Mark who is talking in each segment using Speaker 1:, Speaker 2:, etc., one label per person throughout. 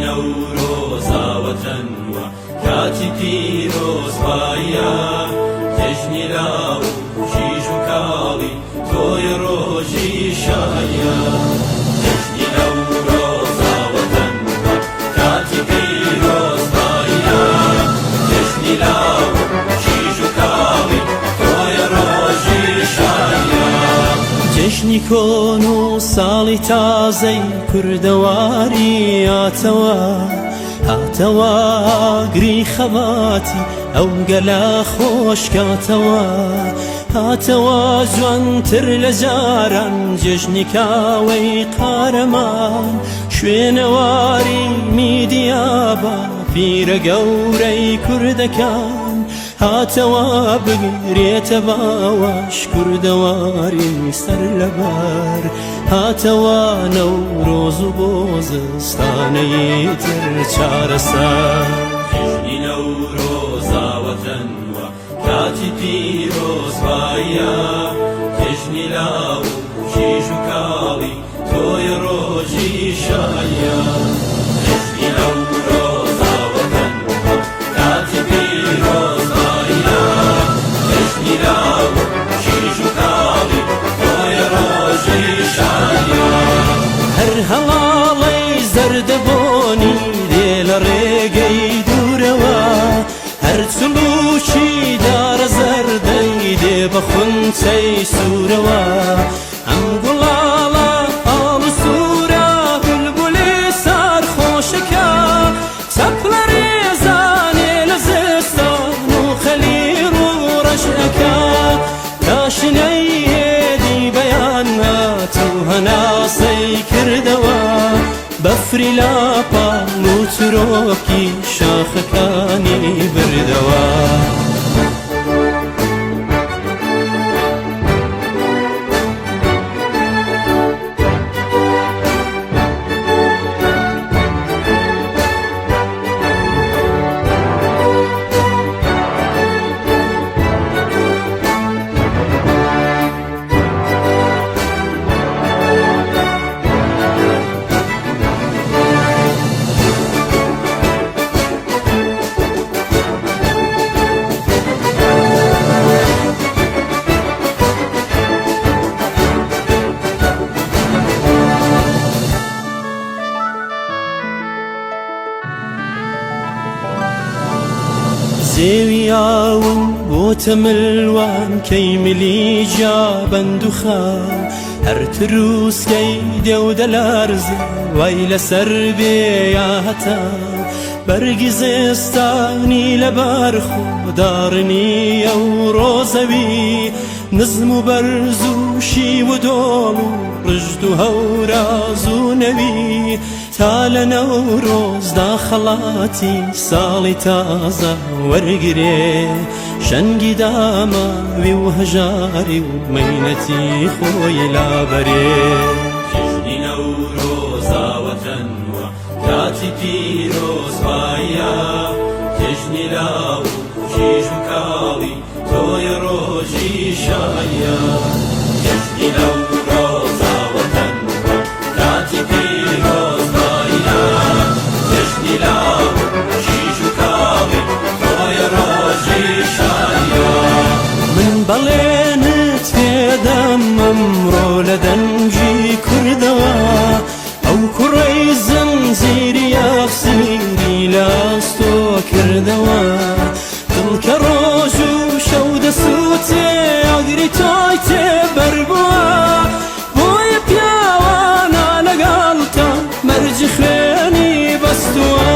Speaker 1: نەورۆزاوەتەنوە کاتی پیرۆزبایە جژنی لاو ژیژ و کاڵی تۆی ڕۆژی شایە جژنی نەورۆزاوەتەنوە کاتی پیرۆزبایە جژنی لاو ژیژ و کاڵی تۆی ڕۆژی شایە جژنی کۆن و ساڵی تازەی کوردەواری هاتەوە گری خەباتی ئەو گەلە خۆشکاتەوە هاتەوە جوانتر لە جاران جژنی کاوەی قارەمان شوێنەواری میدیابە پیرە گەورەی کوردەکان هاتەوە بگرێتە باوەش کوردەواری سەر لەبەر هاتەوە نەورۆز و بۆ زستانەی تر چارەسەر جژنی نەورۆزاوەتەنوە کاتی پیرۆزبایە جژنی لاو ژیژ و کاڵی تۆی ڕۆژی شایە جژنی نەورۆزاوەتەنوە کاتی پیرۆزبایە جژنی لاو ژیژ و کاڵی تۆی ڕۆژی شایە هەر هەڵاڵەی زەردەبۆنی دێ لە ڕێگەی دوورەوە هەر چڵوشی دارە زەردەی دێ بە خونچەی سوورەوە ئەم گوڵاڵە ئاڵ و سوورە بولبولی سەرخۆشەکە چەپ لە ڕێزانێ لە زستان و خەلیر و ڕەشەکە تاشنەی هێدی بەیان هات و هەناسەی کردەوە بەفری لاپان و چرۆکی شاخەکانی بردەوە زێوی ئاون بۆتە ملوان کەی ملی جا بەندوخە هەر تروسکەی دێو دەلارزێ وای لەسەر بێ یا هەتا بەرگی زێستانی لەبار خۆداڕنی ئەو ڕۆزەوی نزم و بەرز و شیو و دۆڵ و ڕژد و هەوراز و نەوی تا لە نەورۆزدا خەڵاتی ساڵی تازە وەرگرێ شەنگی داماوی و هەژاری و مەینەتی خۆی لابەرێ جژنی نەورۆزاوەتەنوە کاتی پیرۆزبایە جژنی لاو ژیژ و کاڵی تۆی ڕۆژی شایە جژنی نەورۆزاوەتەنوە کاتی پیرۆزبایە جژنی لاو ژیژ و کاڵی تۆی ڕۆژی شایە من بەڵێنت پێدەم ئەمڕۆ لە دەنگی کوردەوە ئەو کوڕەی زنجیری ئەفسیری لاستۆ کردەوە دڵکە ڕۆژ و شەو دەسووتێ ئەگری تۆی تێبەر بووە بۆیە پیاوانە لەگەڵتە مەرجی خوێنی بەستووە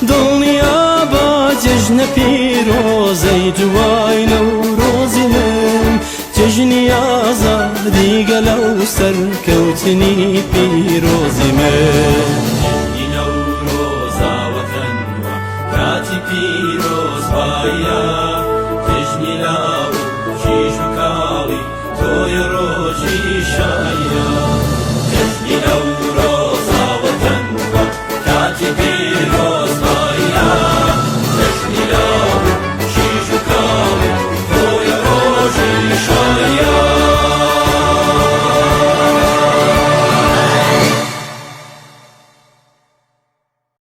Speaker 1: دڵنیا بە جژنە پیرۆزەی دوای نەورۆزی من جژنی ئازادی گەلە و سەرکەوتنی پیرۆزی من